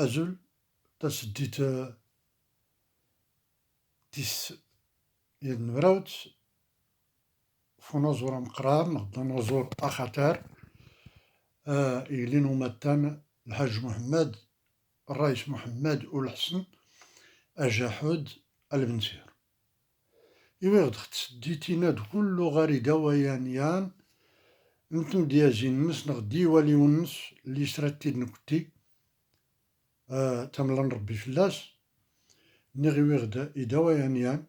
أزل تسديت تيس ينمراوت فنزور مقرار نغدا نزور أخطار إلين ومتان الحاج محمد الرئيس محمد والحسن أجاحود البنسير إيوا تسديتينا كل غاري دوايانيان نتم ديازين نس نغدي ولي ونس اللي سراتي نكتي تملان ربي فلاس نغي ويغدا إدوايانيان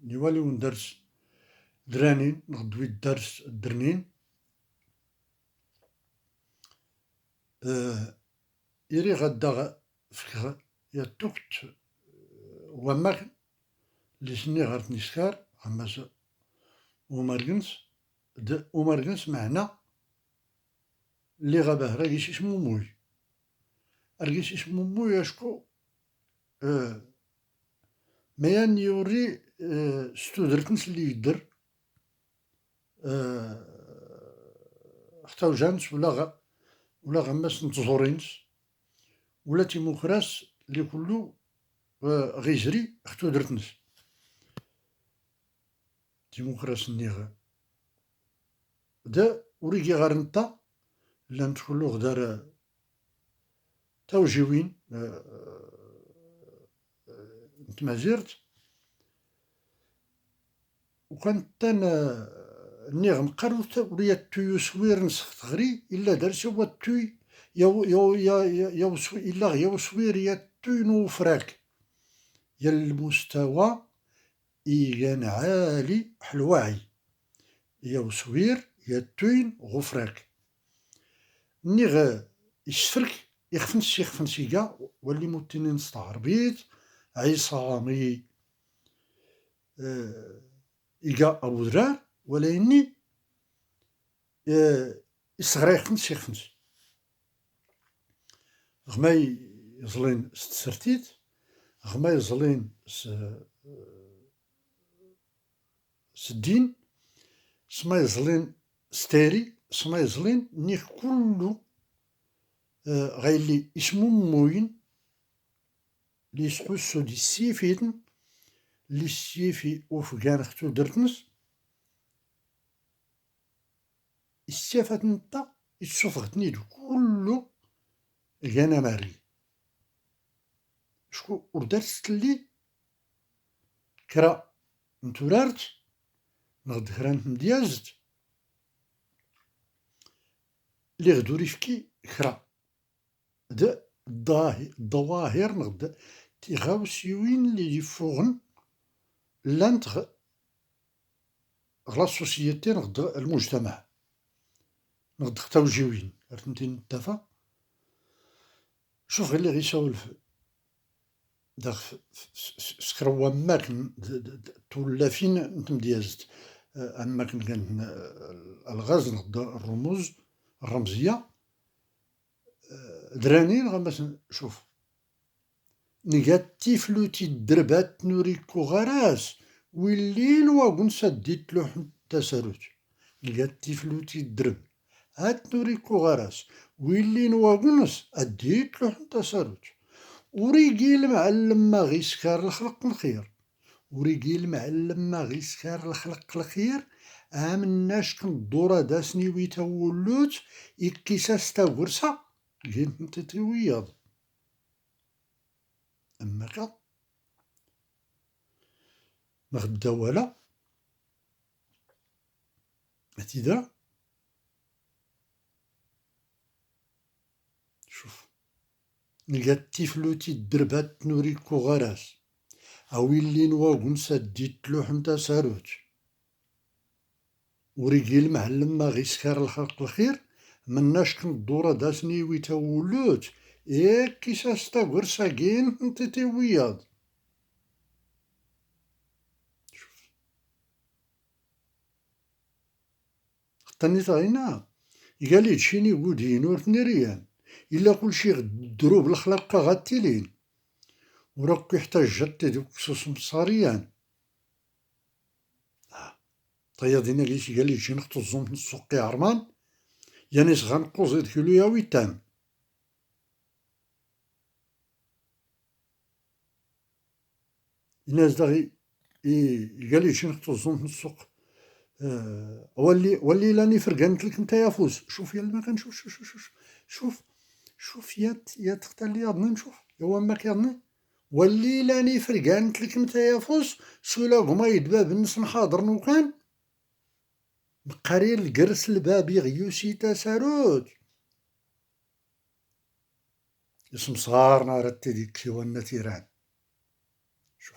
نيوالي وندرس درانين نغدوي الدرس الدرنين إيري غدا فكرة يتوكت وماك اللي سني غارت نسكار عماس ومارجنس معنا اللي غابه راكيش اسمو موي راكيش اسمو موي اشكو ميان يوري ستودرتنس اللي يدر حتى جانس ولا غماس نتزورينس ولا تيموكراس اللي كلو غيجري اختو درتنس ديموكراس النيغ دا وريكي غار نتا لان تكلو غدار توجيوين نتمازيرت وكانت انا النيغ مقروت وريا التوي سوير نسخت غري الا دارس هو التوي يو الا يو سوير يا التوي نوفراك يا المستوى إيغان عالي حلواعي يا سوير يا التوين غفراك نيغ يشفرك يخفنس يقا واللي موتينين ستعربيت عصامي يقا أبو درار ولا إني يصغر يخفنس غما يزلين ستسرتيت غما يزلين سدين سما يزلين ستاري سما يزلين نيخ كلو غايلي اسمو موين لي سحوسو دي السيفيتن لي السيفي وفقان ختو درتنس السيفات نتا يتشوفغتني دو كلو غانا ماري شكو وردرست لي كرا نتورارت نغد كرا مديازت لي غدو ريفكي كرا دا الظواهر نغد تيغاوسيوين لي يفوغن لانت غلا سوسيتي نغد المجتمع نغد توجيوين فهمتي نتفا شوف غير اللي غيسولف داك سكروا ماك تولافين نتم ديازت اما كان الغاز نغد الرموز الرمزيه درانين غمس شوف نيجاتيف لوتي الدربات نوريكو غراس والليل واقون سديت له تساروت نيجاتيف لوتي الدرب هات نوريكو غراس والليل واقونس اديت له تساروت وريقي المعلم ما غيسكار الخلق الخير وريقي المعلم ما غيسكار الخلق الخير آمناش كندورة داسني ويتولوت إكيساس تا ورسا جيت نتتويض أما كا نغدا ولا أتيدا شوف نلقى فلوتي الدربات نوريكو غراس أو اللي نواغن سديت لوحن تا ساروت وريقي المعلم ما غيسكار الخلق الخير مناش كندورة داسني ويتولوت كيساس تا ورسا كين نتتويض تاني تاينا قالي تشيني ودين ورثنيريان إلا كل شي غدرو بالخلق غاتيلين وراك يحتاج جات دوك سوس مصاريان طيادينا قالي تشي نخطو الزوم في السوق عرمان يعني غنقوز يدخلو يا ويتان الناس داغي قال لي شنو الظن في السوق. ولي راني فرقانت لك نتا يا فوز. شوف يا ما كنشوف. شوف شوف يا تختار لي ياضني نشوف يا واماك ياضني. ولي راني فرقانت لك نتا يا فوز. سولا قما يدباب النس نحاضر نوكان قرير القرس الباب يغيوسي تساروت اسم صغارنا رتي ديك سيوانا تيران. شوف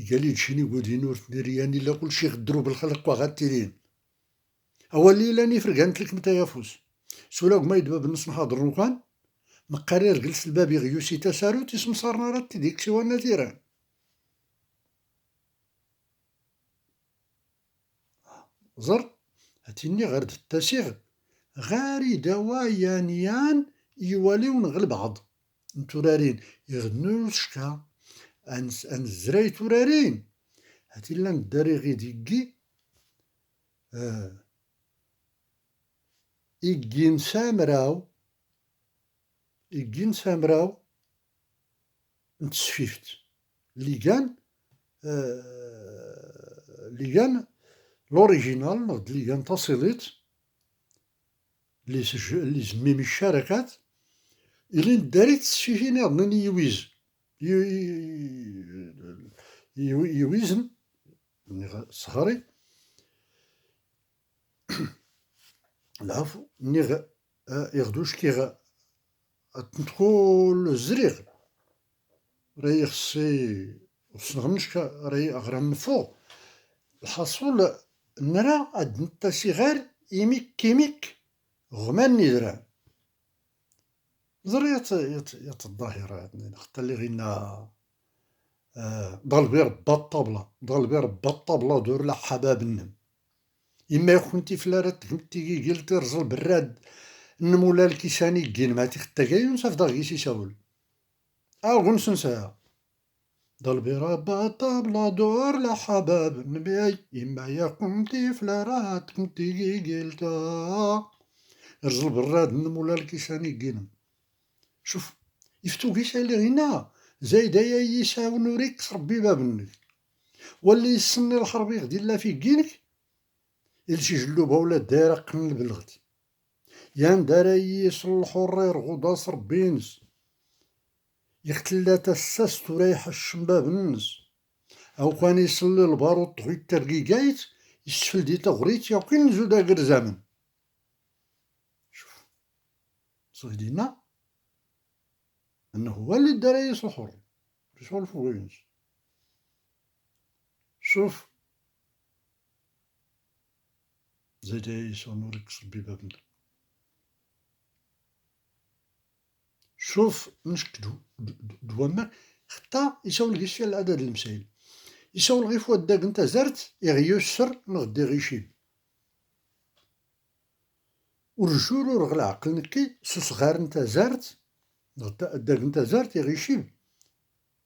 قال لي تشيني ودي نور تنيرياني لا كل شي غدرو بالخلق وغاتيرين. اولي لاني فرقانت لك متى يفوز. سولاك ما يدبا بالنص نحاضر نوكان مقارير جلس الباب يغيوسي تساروت اسم صارنا رتي ديك سيوانا تيران. زر هاتيني غير التاسيغ غاري دوايانيان يواليون غير بعض نتورارين يغنو شكا ان الزراي تورارين هاتي لان الداري غي ديكي إيجين سامراو نتسفيفت ليغان ليغان لوريجينال نغد ليغان تصيليت اللي زميم الشركات اللي نداري تسفيفين يظنني يويزن صغاري العفو نيغ يغدوش كيغ تندخل الزريغ راهي خصي وصنغنش راهي أغرام فوق الحصول نرى عد نتا صغار يميك كيميك غمان ندرا زريت يت الظاهرة حتى اللي غينا ضلبي ربا الطبلة دور لا حباب النم إما يخونتي فلارات كنتي قلت رجل براد نمولا الكيساني كين ما تختاكاي ونصاف داغيسي ساول غنسنساها ضلبي ربا الطبلة دور لا حباب النبي إما يخونتي فلارات كنتي قلتا رجل براد نمولا الكيساني كين. شوف يفتو كيسا اللي غينا زايدة يا يساو نوريك ربي بابنك واللي يسني الحربي غدي لا في كينك إلشي جلوبها ولا دايرة قن البلغت يان دارا يصل الحرير غداس ربينس يختلا تساس تريح الشمباب النس أو كان يصلي الباروت غي الترقيقايت يسفل دي تغريت يقين نزودا غير زمن. شوف صيدينا أنه هو اللي دارا يصل الحر شغل فوقينس. شوف زيد يسوع نورك صبي بابنك. شوف نشكدو دوما حتى يساول لقيت فيها العدد المسائل يساول غي فوا داك نتا زرت يغيو السر نغدي غيشيب ورجولو رغ العقل نكي صغار نتا زرت داك نتا زرت يغيشيب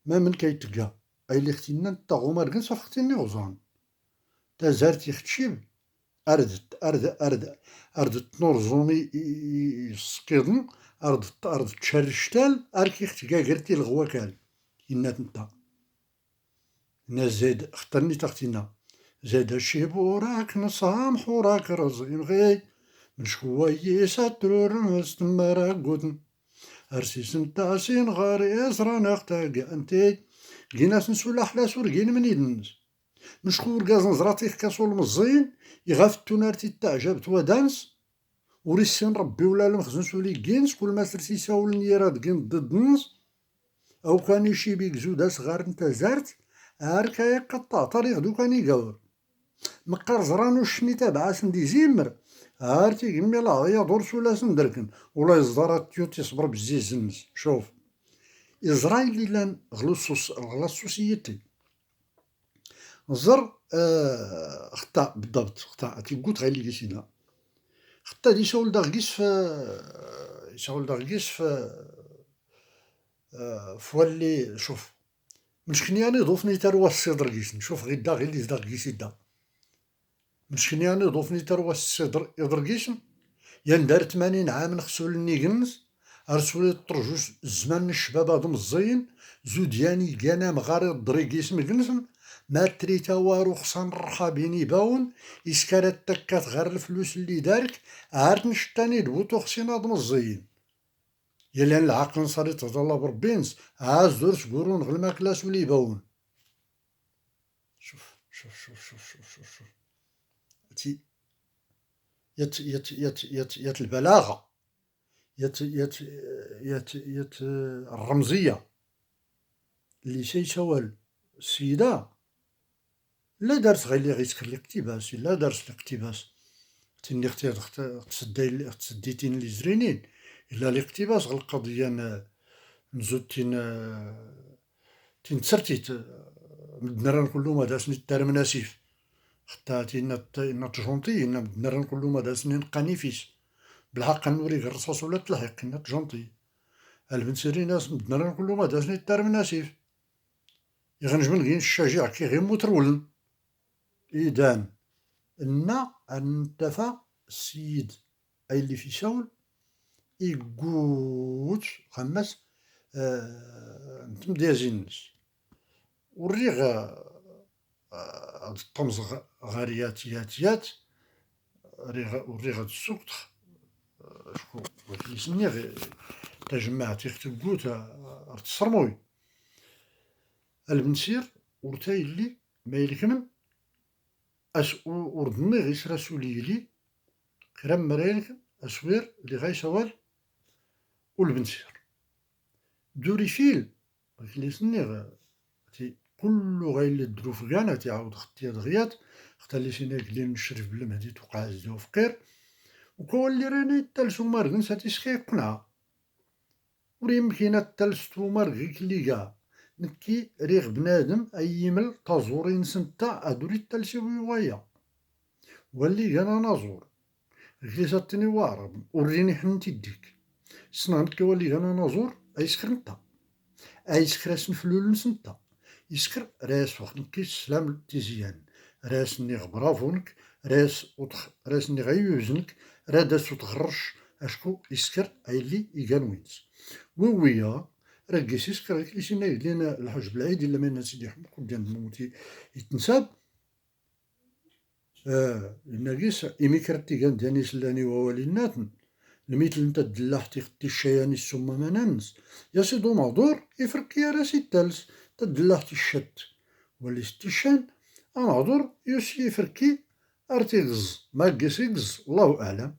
ما من كيتلقى اي اللي ختينا نتا غومار كنس ختيني غزان تا زرت يختشيب أردت نورزوني يسقيضن أرد تشرشتال أركي اختكا قرتي الغواكال إنات نتا ناس زايد اخترني تختينا زايد الشيب وراك نصامح وراك رزين غي من شوية ساترور نستمر قدن أرسيس نتا سين غاري إزران اختاقا انتي جيناس نسول أحلا سورقين من يدنس مشكور قازن زراتيخ كاسول مزين يغاف التونارتي تعجبت ودانس وريسين ربي ولا المخزن سولي كينس كل ما سرسي ساول نيرات كين ضد نص او كان يشي بيك زودا صغار نتا زارت هاركا يقطع طريق دو كان يقور مقار زرانو شني تابعا سندي زيمر هارتي قمي لا دور سولا سندركن ولا يصدرات تيوت يصبر بزيز النس. شوف إسرائيل لان غلصوصيتي زر خطا بالضبط خطا كي قلت غير اللي قلتينا خطا دي شغل داغيس فولي. شوف مشكنياني ضوفني تروا الصدر قيس نشوف غير دا غير اللي دا قيس دا مشكنياني ضوفني تروا الصدر يضر قيس يا ندار 80 عام نخسول النيقنس أرسولي طرجوش الزمان الشباب هادو مزيين زودياني كانا مغاري الضريقيس مكنسن ما تريتا وارو خصان الرحابيني باون إسكالات تكات غير الفلوس اللي دارك عاد نشتاني دوتو خصين هاد مزيين يلي العقل نصاري تهضر بربينس عاد زور سكورون غير الماكلاس ولي باون شوف شوف شوف شوف شوف شوف شوف تي يت البلاغة يت الرمزية اللي سيسوال السيدة لا دارت غير اللي غيتكر الاقتباس لا دارت الاقتباس تني تسديتين اللي زرينين إلا الاقتباس غير القضية نزود تسرتيت مدنران كلهم هذا سني الترمناسيف حتى تينا تجونطي إن مدنران كلهم هذا سني نقانيفيس بالحق نوريك الرصاص ولا تلحق إن تجونطي البن سيري ناس مدنران كلهم هذا سني الترمناسيف يغنجمن غين الشجاع كي غير مترولن إذن إن انتفى السيد أي اللي في شاول يقوت خمس نتم ديازينس وريغ الطمز غاريات يات وريغ السوق شكو وكيسني تجمع تيختبوت ارتصرموي البنسير ورتاي اللي ما يلكمن وردني غيس رسولي لي كرام مرينك أسوير اللي غايسوال والبنسير دوري فيل اللي سني كل غايل الدروف كاع تعاود ختي دغيات اختلي سينا قليل نشرف بالمهدي توقع زدو فقير وكولي راني تالسو مارغن ساتي سخي قنعة وريمكينا تالستو مارغي كلي كاع نكي ريغ بنادم أيمل تازورين سنتا أدوري تالسي ويوايا واللي كان نازور قلي ساتني وارب وريني حنتي ديك سنانك واللي كان نازور أيسكر نتا أيسكر سنفلول نسنتا يسكر راس وخدمك السلام تيزيان راس ني غبرافونك راس ني غيوزنك راداس وتغرش اشكو يسكر ايلي يقانوينس ويا راكيس يسكر اللي سينا لينا الحج بالعيد الا ما سيدي حمد قدام الموتي يتنساب الناقيس إميكرتي كان داني سلاني وواليناتن المثل نتا دلاحتي ختي الشياني السما منانس يا سيدو مهدور يفرق يا راسي التالس تدلاحتي الشت ولي ستيشان أنا هدور يوسي يفركي أرتي غز ما قيسي غز الله أعلم.